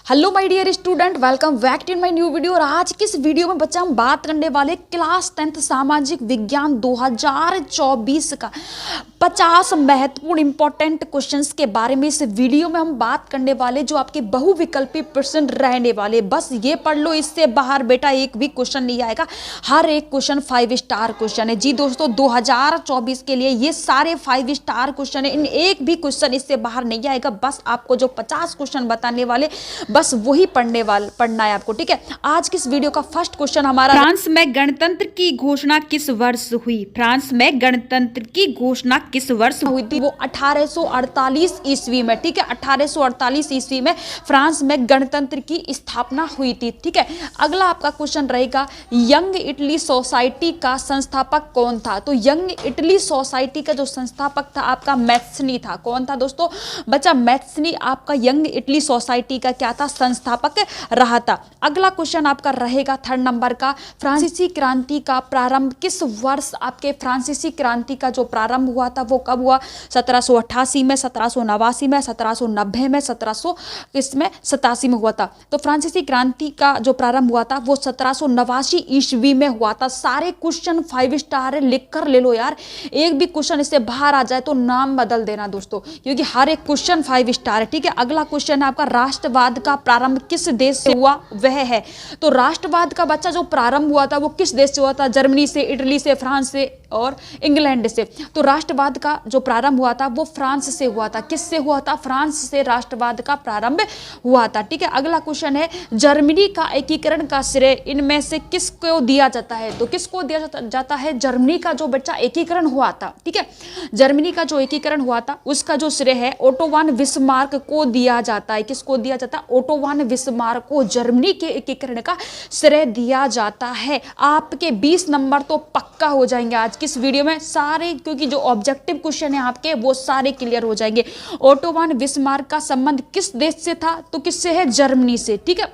Hello my dear student, welcome back to my new video. और आज की इस वीडियो में बच्चा हम बात करने वाले क्लास 10th सामाजिक विज्ञान 2024 का 50 महत्वपूर्ण इंपॉर्टेंट क्वेश्चंस के बारे में। इस वीडियो में हम बात करने वाले जो आपके बहुविकल्पी प्रश्न रहने वाले। बस ये पढ़ लो, इससे बाहर बेटा एक भी क्वेश्चन नहीं आएगा। हर एक क्वेश्चन 5 स्टार क्वेश्चन है। जी दोस्तों, 2024 के लिए ये सारे 5 स्टार क्वेश्चन है। इन एक भी क्वेश्चन इससे बाहर नहीं आएगा। बस आपको जो 50 क्वेश्चन बताने वाले बस वही पढ़ना है आपको, ठीक है। आज की इस वीडियो का फर्स्ट क्वेश्चन हमारा, फ्रांस में गणतंत्र की घोषणा किस वर्ष हुई? फ्रांस में गणतंत्र की घोषणा किस वर्ष हुई थी? वो 1848 ईस्वी में, ठीक है। 1848 ईस्वी में फ्रांस में गणतंत्र की स्थापना हुई थी, ठीक है। अगला आपका क्वेश्चन रहेगा, यंग इटली सोसाइटी का संस्थापक कौन था? तो यंग इटली सोसाइटी का जो संस्थापक था आपका मैथ्सनी था। कौन था दोस्तों? बच्चा मैथ्सनी आपका यंग इटली सोसाइटी का क्या था? संस्थापक रहा था। अगला क्वेश्चन आपका रहेगा थर्ड नंबर का, फ्रांसीसी क्रांति का प्रारंभ किस वर्ष? आपके फ्रांसीसी क्रांति का जो प्रारंभ हुआ था वो कब हुआ? 1788 में, 1789 में, 1790 में, 1787 में हुआ था। तो फ्रांसीसी क्रांति का जो प्रारंभ हुआ था वो 1789 ईस्वी में हुआ था। सारे क्वेश्चन 5 स्टार है, लिख कर ले लो यार। एक भी क्वेश्चन इससे बाहर आ जाए तो नाम बदल देना दोस्तों, क्योंकि हर एक क्वेश्चन 5 स्टार है, ठीक है। अगला क्वेश्चन है आपका, राष्ट्रवाद का प्रारंभ किस देश से हुआ? वह है, तो राष्ट्रवाद का बच्चा जो प्रारंभ हुआ था वो किस देश से हुआ था? जर्मनी से, इटली से, फ्रांस से और इंग्लैंड से। तो राष्ट्रवाद का जो प्रारंभ हुआ था वो फ्रांस से हुआ था। किससे हुआ था? फ्रांस से राष्ट्रवाद का प्रारंभ हुआ था, ठीक है। अगला क्वेश्चन है, जर्मनी का एकीकरण का श्रेय इनमें से किसको दिया जाता है? तो किसको दिया जाता है? जर्मनी का जो बच्चा एकीकरण हुआ था, ठीक है, जर्मनी का जो एकीकरण हुआ था उसका जो श्रेय है ओटो वन बिस्मार्क को दिया जाता है। किसको दिया जाता है? ओटो वन बिस्मार्क को जर्मनी के एकीकरण का श्रेय दिया जाता है। आपके 20 नंबर तो पक्का हो जाएंगे आज की इस वीडियो में सारे, क्योंकि जो ऑब्जेक्टिव क्वेश्चन है आपके वो सारे क्लियर हो जाएंगे। ओटो वन बिस्मार्क का संबंध किस देश से था? तो किससे है? जर्मनी से, ठीक है।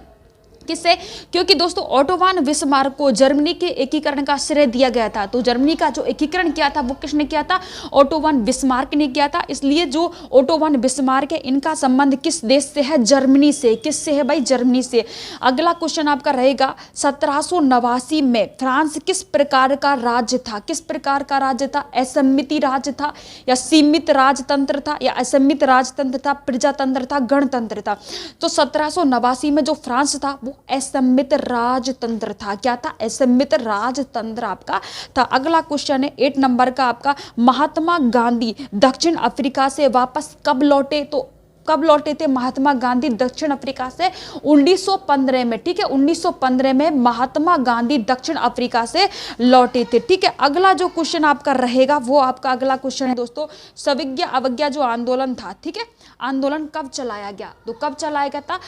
किससे? क्योंकि दोस्तों ओटो वन बिस्मार्क को जर्मनी के एकीकरण का श्रेय दिया गया था। तो जर्मनी का जो एकीकरण किया था वो किसने किया था? ओटो वन बिस्मार्क ने किया था। इसलिए जो ओटो वन बिस्मार्क है इनका संबंध किस देश से है? जर्मनी से। किससे है भाई? जर्मनी से। अगला क्वेश्चन आपका रहेगा, 1789 में फ्रांस किस प्रकार का राज्य था? किस प्रकार का राज्य था? असमिति राज्य था या सीमित राजतंत्र था या असमित राजतंत्र था, प्रजातंत्र था, गणतंत्र था? तो 1789 में जो फ्रांस था वो असमित राजतंत्र था। क्या था? असमित राजतंत्र आपका था। अगला क्वेश्चन है 8 नंबर का आपका, महात्मा गांधी दक्षिण अफ्रीका से वापस कब लौटे? तो कब लौटे थे महात्मा गांधी दक्षिण अफ्रीका से? 1915 में, ठीक है। 1915 में महात्मा गांधी दक्षिण अफ्रीका से लौटे थे, ठीक है। अगला जो क्वेश्चन आपका रहेगा वो आपका अगला क्वेश्चन है दोस्तों, सविज्ञ अवज्ञा जो आंदोलन था, ठीक है, आंदोलन कब चलाया गया? तो कब चलाया गया था?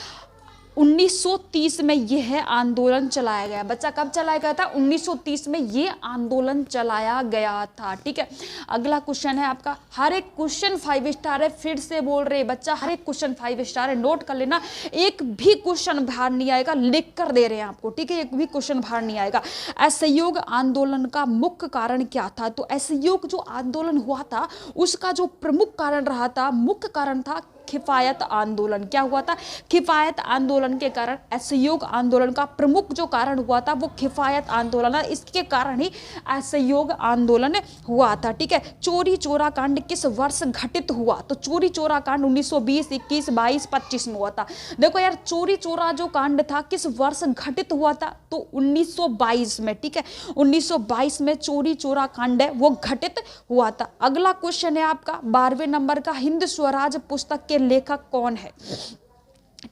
1930 में यह आंदोलन चलाया गया। बच्चा कब चलाया गया था? 1930 में यह आंदोलन चलाया गया था, ठीक है। अगला क्वेश्चन है आपका, हर एक क्वेश्चन 5 स्टार है। फिर से बोल रहे बच्चा, हर एक क्वेश्चन 5 स्टार है, नोट कर लेना। एक भी क्वेश्चन बाहर नहीं आएगा, लिख कर दे रहे हैं आपको, ठीक है। एक भी क्वेश्चन बाहर नहीं आएगा। असहयोग आंदोलन का मुख्य कारण क्या था? तो असहयोग जो आंदोलन हुआ था उसका जो प्रमुख कारण रहा था, मुख्य कारण था खिफायत आंदोलन। क्या हुआ था? खिफायत आंदोलन के कारण, असहयोग आंदोलन का प्रमुख जो कारण हुआ था वो खिफायत आंदोलन है। इसके कारण ही असहयोग आंदोलन हुआ था, ठीक है। चोरी चोरा कांड किस वर्ष घटित हुआ? तो चोरी चोरा कांड 1920, 21, 22, 25 में हुआ था। देखो यार, चोरी चोरा जो कांड था किस वर्ष घटित हुआ था? तो 1922 में, ठीक है। 1922 में चोरी चोरा कांड है वो घटित हुआ था। अगला क्वेश्चन है आपका 12वें नंबर का, हिंद स्वराज पुस्तक के लेखक कौन है?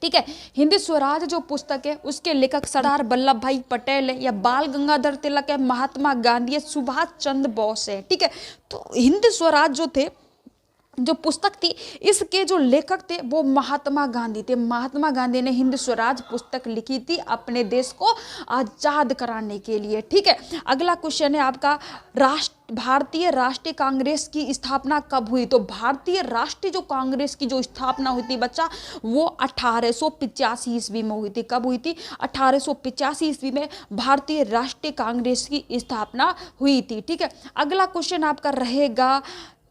ठीक है, हिंद स्वराज जो पुस्तक है उसके लेखक सरदार वल्लभ भाई पटेल है या बाल गंगाधर तिलक है, महात्मा गांधी है, सुभाष चंद्र बोस है, ठीक है। तो हिंद स्वराज जो थे, जो पुस्तक थी, इसके जो लेखक थे वो महात्मा गांधी थे। महात्मा गांधी ने हिंद स्वराज पुस्तक लिखी थी अपने देश को आजाद कराने के लिए, ठीक है। अगला क्वेश्चन है आपका, भारतीय राष्ट्रीय कांग्रेस की स्थापना कब हुई? तो भारतीय राष्ट्रीय जो कांग्रेस की जो स्थापना हुई थी बच्चा वो 1885 ईस्वी में हुई थी। कब हुई थी? 1885 ईस्वी में भारतीय राष्ट्रीय कांग्रेस की स्थापना हुई थी, ठीक है। अगला क्वेश्चन आपका रहेगा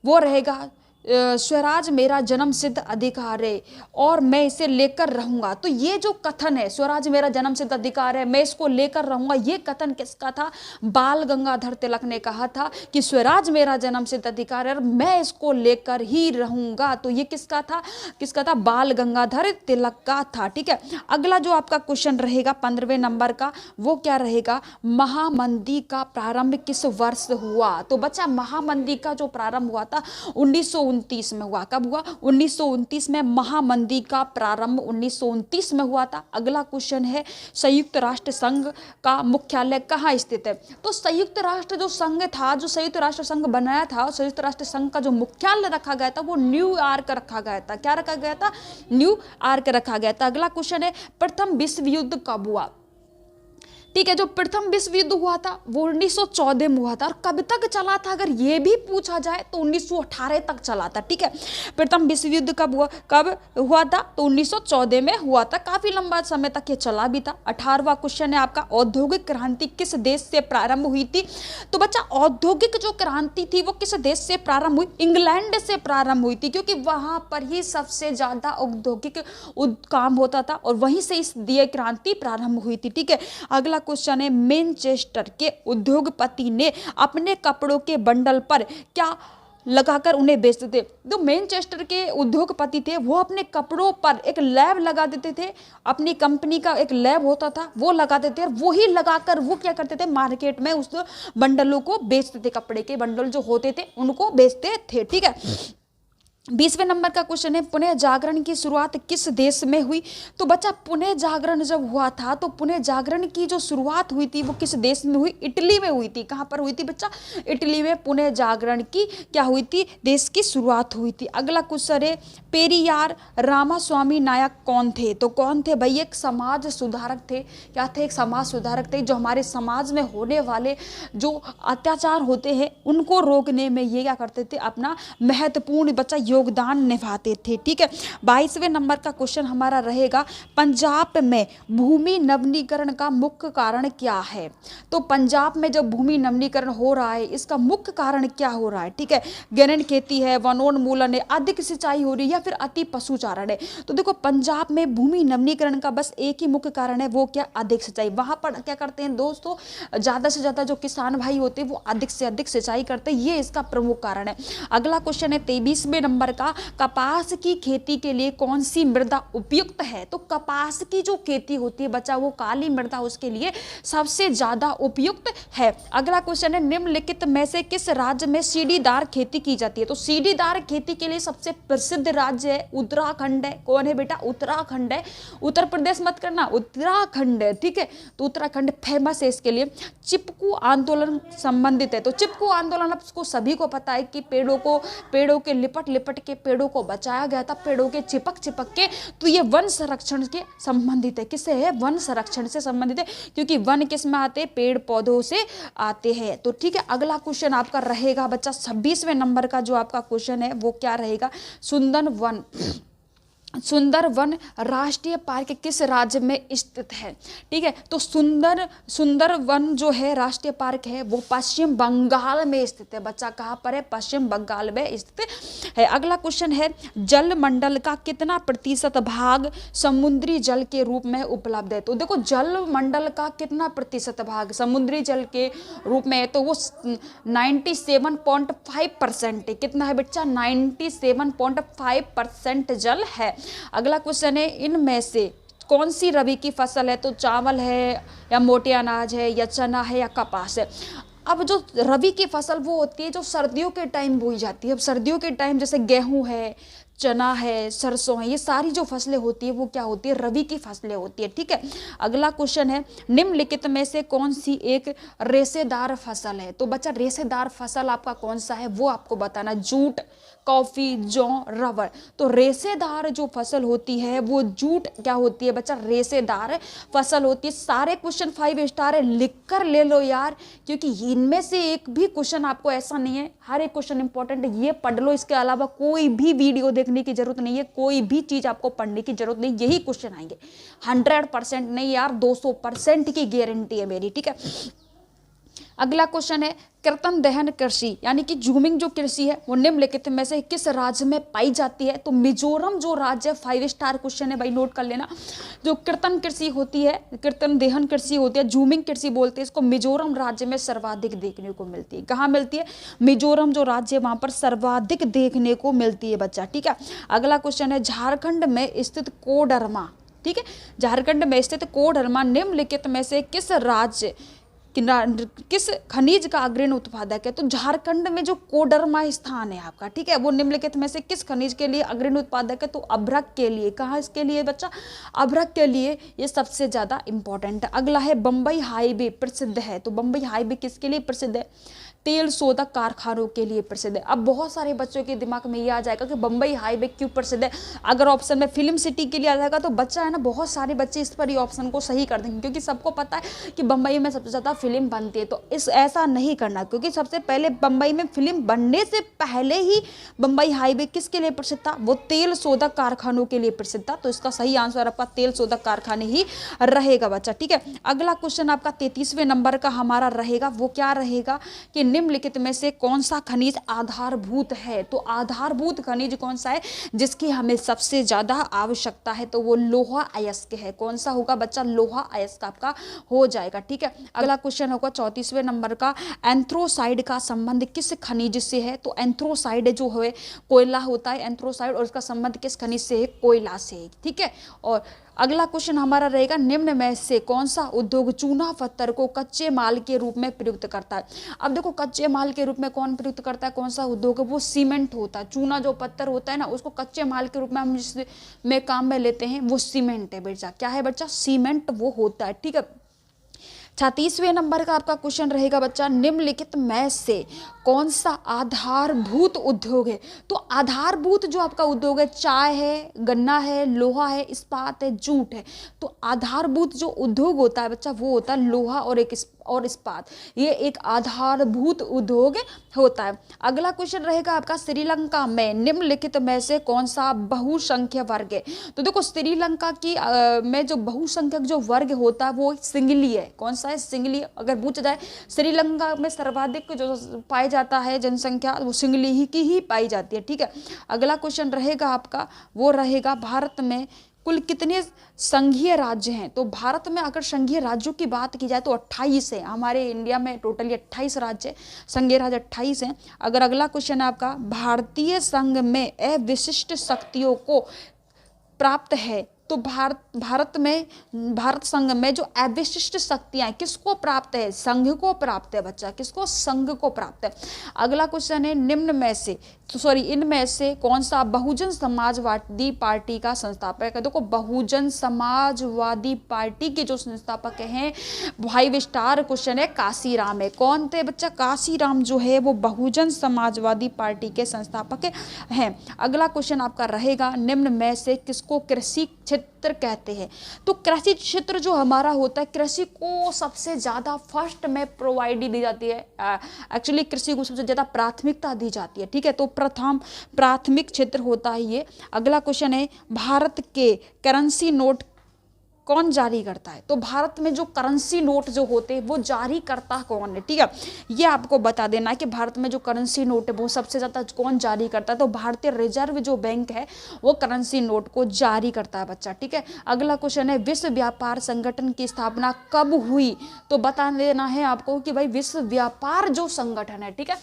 वो रहेगा स्वराज मेरा जन्म सिद्ध अधिकार है और मैं इसे लेकर रहूंगा। तो ये जो कथन है, स्वराज मेरा जन्म सिद्ध अधिकार है, मैं इसको लेकर रहूंगा, ये कथन किसका था? बाल गंगाधर तिलक ने कहा था कि स्वराज मेरा जन्म सिद्ध अधिकार है और मैं इसको लेकर ही रहूंगा। तो ये किसका था? किसका था? बाल गंगाधर तिलक का था। ठीक है, अगला जो आपका क्वेश्चन रहेगा 15वें नंबर का, वो क्या रहेगा? महामंदी का प्रारंभ किस वर्ष हुआ? तो बच्चा महामंदी का जो प्रारंभ हुआ था 1929 में हुआ। कब हुआ? 1929 में महामंदी का प्रारंभ 1929 में हुआ था। अगला क्वेश्चन है संयुक्त राष्ट्र संघ का मुख्यालय कहाँ स्थित है? तो संयुक्त राष्ट्र जो संघ था, जो संयुक्त राष्ट्र संघ बनाया था, संयुक्त राष्ट्र संघ का जो मुख्यालय रखा गया था वो न्यूयॉर्क रखा गया था। क्या रखा गया था? न्यूयॉर्क रखा गया था। अगला क्वेश्चन है प्रथम विश्व युद्ध कब हुआ? ठीक है, जो प्रथम विश्व युद्ध हुआ था वो 1914 में हुआ था। और कब तक चला था अगर ये भी पूछा जाए तो 1918 तक चला था। ठीक है, प्रथम विश्व युद्ध कब हुआ था? तो 1914 में हुआ था। काफी लंबा समय तक ये चला भी था। 18वां क्वेश्चन है आपका, औद्योगिक क्रांति किस देश से प्रारंभ हुई थी? तो बच्चा औद्योगिक जो क्रांति थी वो किस देश से प्रारंभ हुई? इंग्लैंड से प्रारंभ हुई थी, क्योंकि वहां पर ही सबसे ज्यादा औद्योगिक काम होता था और वहीं से इस दिए क्रांति प्रारंभ हुई थी। ठीक है, अगला क्वेश्चन है मैनचेस्टर के उद्योगपति ने अपने कपड़ों के बंडल पर क्या लगाकर उन्हें बेचते थे? तो मैनचेस्टर के उद्योगपति थे, वो अपने कपड़ों पर एक लैब लगा देते थे। अपनी कंपनी का एक लैब होता था, वो लगाते थे और वही लगाकर वो क्या करते थे? मार्केट में उस बंडलों को बेचते थे। कपड़े के बंडल जो होते थे उनको बेचते थे। ठीक है, 20वें नंबर का क्वेश्चन है पुनः जागरण की शुरुआत किस देश में हुई? तो बच्चा पुनः जागरण जब हुआ था तो पुनः जागरण की जो शुरुआत हुई थी वो किस देश में हुई? इटली में हुई थी। कहाँ पर हुई थी बच्चा? इटली में पुनः जागरण की क्या हुई थी? देश की शुरुआत हुई थी। अगला क्वेश्चन है पेरियार रामास्वामी नायक कौन थे? तो कौन थे भाई? एक समाज सुधारक थे। क्या थे? एक समाज सुधारक थे, जो हमारे समाज में होने वाले जो अत्याचार होते हैं उनको रोकने में ये क्या करते थे? अपना महत्वपूर्ण बच्चा योगदान निभाते थे। ठीक है, 22वें नंबर का क्वेश्चन हमारा रहेगा पंजाब में भूमि नवीनीकरण का मुख्य कारण क्या है? तो पंजाब में जब भूमि नवीनीकरण हो रहा है इसका मुख्य कारण क्या हो रहा है? ठीक है, गहन खेती है, वनोन्मूलन है, अधिक सिंचाई हो रही है या फिर अति पशुचारण है? तो देखो पंजाब में भूमि नवीनीकरण का बस एक ही मुख्य कारण है, वो क्या? अधिक सिंचाई। वहां पर क्या करते हैं दोस्तों? ज्यादा से ज्यादा जो किसान भाई होते हैं वो अधिक से अधिक सिंचाई करते हैं, ये इसका प्रमुख कारण है। अगला क्वेश्चन है 23वें नंबर का, कपास की खेती के लिए कौन सी मृदा उपयुक्त है? तो कपास की जो खेती होती है बच्चा वो काली मृदा उसके लिए सबसे ज्यादा उपयुक्त है। अगला क्वेश्चन है निम्नलिखित में से किस राज्य में सीढ़ीदार खेती की जाती है? तो सीढ़ीदार खेती के लिए सबसे प्रसिद्ध राज्य है उत्तराखंड है। कौन है बेटा? उत्तराखंड है। उत्तर प्रदेश मत करना, उत्तराखंड है। ठीक है, तो उत्तराखंड फेमस है इसके लिए। चिपकू आंदोलन संबंधित है। तो चिपकू आंदोलन आपको सभी को पता है कि पेड़ों के लिपट के पेड़ों को बचाया गया था, पेड़ों के चिपक के। तो ये वन संरक्षण के संबंधित है। किससे है? वन संरक्षण से संबंधित है, क्योंकि वन किस में आते हैं? पेड़ पौधों से आते हैं। तो ठीक है, अगला क्वेश्चन आपका रहेगा बच्चा 26वें नंबर का जो आपका क्वेश्चन है वो क्या रहेगा? सुंदरवन राष्ट्रीय पार्क किस राज्य में स्थित है? ठीक है, तो सुंदरवन जो है राष्ट्रीय पार्क है वो पश्चिम बंगाल में स्थित है। बच्चा कहाँ पर है? पश्चिम बंगाल में स्थित है। अगला क्वेश्चन है जल मंडल का कितना प्रतिशत भाग समुद्री जल के रूप में उपलब्ध है? तो देखो जल मंडल का कितना प्रतिशत भाग समुद्री जल के रूप में है? तो वो 97.5% है। कितना है बच्चा? 97.5% जल है। अगला क्वेश्चन है इनमें से कौन सी रबी की फसल है? तो चावल है या मोटे अनाज है या चना है या कपास है? अब जो रबी की फसल वो होती है जो सर्दियों के टाइम बोई जाती है। अब सर्दियों के टाइम जैसे गेहूं है, चना है, सरसों है, ये सारी जो फसलें होती है वो क्या होती है? रबी की फसलें होती है। ठीक है, अगला क्वेश्चन है निम्नलिखित में से कौन सी एक रेशेदार फसल है? तो बच्चा रेशेदार फसल आपका कौन सा है वो आपको बताना। जूट, कॉफी, जौ, रबर। तो रेशेदार जो फसल होती है वो जूट क्या होती है बच्चा? रेशेदार फसल होती है। सारे क्वेश्चन 5 स्टार है, लिख कर ले लो यार, क्योंकि इनमें से एक भी क्वेश्चन आपको ऐसा नहीं है, हर एक क्वेश्चन इंपॉर्टेंट है, ये पढ़ लो। इसके अलावा कोई भी वीडियो देखने की जरूरत नहीं है, कोई भी चीज आपको पढ़ने की जरूरत नहीं, यही क्वेश्चन आएंगे। 100% नहीं यार, 200% की गारंटी है मेरी। ठीक है, अगला क्वेश्चन है कृत्रिम दहन कृषि यानी कि जूमिंग जो कृषि है वो निम्नलिखित में से किस राज्य में पाई जाती है। तो मिजोरम जो राज्य है, 5 स्टार क्वेश्चन है भाई, नोट कर लेना। जो कृत्रिम कृषि होती है, कृत्रिम दहन कृषि होती है, जूमिंग कृषि बोलते हैं इसको, मिजोरम राज्य में सर्वाधिक देखने को मिलती है। कहाँ मिलती है? मिजोरम जो राज्य है वहां पर सर्वाधिक देखने को मिलती है बच्चा, ठीक है। अगला क्वेश्चन है झारखंड में स्थित कोडरमा, ठीक है, झारखंड में स्थित कोडरमा निम्नलिखित में से किस राज्य किस खनिज का अग्रणी उत्पादक है। तो झारखंड में जो कोडरमा स्थान है आपका, ठीक है, वो निम्नलिखित में से किस खनिज के लिए अग्रणी उत्पादक है। तो अभ्रक के लिए। कहाँ इसके लिए बच्चा? अभ्रक के लिए ये सबसे ज्यादा इंपॉर्टेंट है। अगला है बम्बई हाईवे प्रसिद्ध है। तो बम्बई हाईवे किसके लिए प्रसिद्ध है? तेल शोधक कारखानों के लिए प्रसिद्ध है। अब बहुत सारे बच्चों के दिमाग में ये आ जाएगा कि बम्बई हाईवे क्यों प्रसिद्ध है। अगर ऑप्शन में फिल्म सिटी के लिए आ जाएगा तो बच्चा है ना, बहुत सारे बच्चे इस पर ही ऑप्शन को सही कर देंगे, क्योंकि सबको पता है कि बम्बई में सबसे ज़्यादा फिल्म बनती है। तो ऐसा नहीं करना, क्योंकि सबसे पहले बम्बई में फिल्म बनने से पहले ही बम्बई हाईवे किसके लिए प्रसिद्ध था? वो तेल शोधक कारखानों के लिए प्रसिद्ध था। तो इसका सही आंसर आपका तेल शोधक कारखाने ही रहेगा बच्चा, ठीक है। अगला क्वेश्चन आपका 33वें नंबर का हमारा रहेगा, वो क्या रहेगा कि निम्नलिखित में से कौन सा खनिज आधारभूत है। तो आधारभूत खनिज कौन सा है जिसकी हमें सबसे ज्यादा आवश्यकता है? तो वो लोहा अयस्क है। कौन सा होगा बच्चा? लोहा अयस्क आपका हो जाएगा, ठीक है। अगला क्वेश्चन होगा 34वें नंबर का, एंथ्रोसाइड का संबंध किस खनिज से है। तो एंथ्रोसाइड जो है कोयला होता है एंथ्रोसाइड, और इसका संबंध किस खनिज से है? कोयला से, ठीक है। और अगला क्वेश्चन हमारा रहेगा, निम्न में से कौन सा उद्योग चूना पत्थर को कच्चे माल के रूप में प्रयुक्त करता है। अब देखो, कच्चे माल के रूप में कौन प्रयुक्त करता है? कौन सा उद्योग है? वो सीमेंट होता है। चूना जो पत्थर होता है ना, उसको कच्चे माल के रूप में हम जिसमें काम में लेते हैं वो सीमेंट है बच्चा। क्या है बच्चा? सीमेंट वो होता है, ठीक है। 36वें नंबर का आपका क्वेश्चन रहेगा बच्चा, निम्नलिखित में से कौन सा आधारभूत उद्योग है। तो आधारभूत जो आपका उद्योग है, चाय है, गन्ना है, लोहा है, इस्पात है, जूट है। तो आधारभूत जो उद्योग होता है बच्चा वो होता है लोहा और इस्पात। ये एक आधारभूत उद्योग होता है। अगला क्वेश्चन रहेगा आपका, श्रीलंका में निम्नलिखित में से कौन सा बहुसंख्यक वर्ग है। तो देखो, श्रीलंका की में जो बहुसंख्यक जो वर्ग होता है वो सिंगली है। कौन सा है? सिंगली। अगर पूछा जाए श्रीलंका में सर्वाधिक जो पाया जाता है जनसंख्या, वो सिंगली ही की ही पाई जाती है, ठीक है। अगला क्वेश्चन रहेगा आपका, वो रहेगा भारत में कुल कितने संघीय राज्य हैं। तो भारत में अगर संघीय राज्यों की बात की जाए तो 28 है। हमारे इंडिया में टोटली 28 राज्य, संघीय राज्य 28 हैं। अगर अगला क्वेश्चन है आपका, भारतीय संघ में अविशिष्ट शक्तियों को प्राप्त है। तो भारत संघ में जो अविशिष्ट शक्तियां किसको प्राप्त है? संघ को प्राप्त है बच्चा। किसको? संघ को प्राप्त है। अगला क्वेश्चन है, इनमें से कौन सा बहुजन समाजवादी पार्टी का संस्थापक है। देखो, बहुजन समाजवादी पार्टी के जो संस्थापक हैं, 5 स्टार क्वेश्चन है, काशीराम है। कौन थे बच्चा? काशीराम जो है वो बहुजन समाजवादी पार्टी के संस्थापक हैं। अगला क्वेश्चन आपका रहेगा, निम्न में से किसको कृषि क्षेत्र कहते हैं। तो कृषि क्षेत्र जो हमारा होता है, कृषि को सबसे ज्यादा फर्स्ट में प्रोवाइड दी जाती है। एक्चुअली कृषि को सबसे ज्यादा प्राथमिकता दी जाती है, ठीक है। तो प्रथम प्राथमिक क्षेत्र होता है ये। अगला क्वेश्चन है, भारत के करेंसी नोट कौन जारी करता है। तो भारत में जो करेंसी नोट जो होते हैं वो जारी करता कौन है, ठीक है। ये आपको बता देना है कि भारत में जो करेंसी नोट है वो सबसे ज़्यादा कौन जारी करता है। तो भारतीय रिजर्व जो बैंक है वो करेंसी नोट को जारी करता है बच्चा, ठीक है। अगला क्वेश्चन है, विश्व व्यापार संगठन की स्थापना कब हुई। तो बता देना है आपको कि भाई विश्व व्यापार जो संगठन है, ठीक है,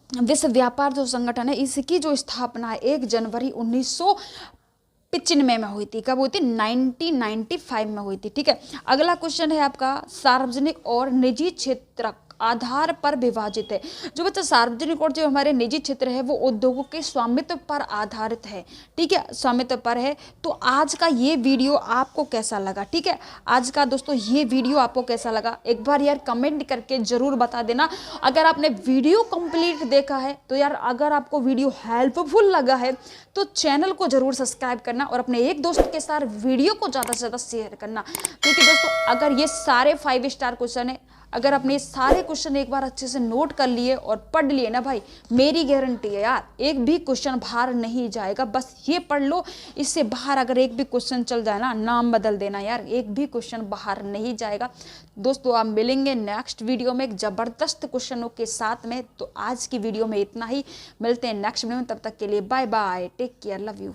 विश्व व्यापार जो संगठन है इसकी जो स्थापना है 1 जनवरी 1995 में हुई थी। कब हुई थी? 1995 में हुई थी, ठीक है। अगला क्वेश्चन है आपका, सार्वजनिक और निजी क्षेत्र आधार पर विभाजित है। जो बच्चा सार्वजनिक और जो हमारे निजी क्षेत्र है वो उद्योगों के स्वामित्व पर आधारित है, ठीक है, स्वामित्व पर है। तो आज का ये वीडियो आपको कैसा लगा, ठीक है, आज का दोस्तों ये वीडियो आपको कैसा लगा एक बार यार कमेंट करके जरूर बता देना। अगर आपने वीडियो कंप्लीट देखा है तो यार, अगर आपको वीडियो हेल्पफुल लगा है तो चैनल को जरूर सब्सक्राइब करना और अपने एक दोस्त के साथ वीडियो को ज़्यादा से ज़्यादा शेयर करना, क्योंकि दोस्तों अगर ये सारे 5 स्टार क्वेश्चन है अगर अपने सारे क्वेश्चन एक बार अच्छे से नोट कर लिए और पढ़ लिए ना भाई, मेरी गारंटी है यार, एक भी क्वेश्चन बाहर नहीं जाएगा। बस ये पढ़ लो, इससे बाहर अगर एक भी क्वेश्चन चल जाए ना, नाम बदल देना यार, एक भी क्वेश्चन बाहर नहीं जाएगा। दोस्तों आप मिलेंगे नेक्स्ट वीडियो में एक जबरदस्त क्वेश्चनों के साथ में। तो आज की वीडियो में इतना ही, मिलते हैं नेक्स्ट वीडियो में, तब तक के लिए bye bye, take care, love you.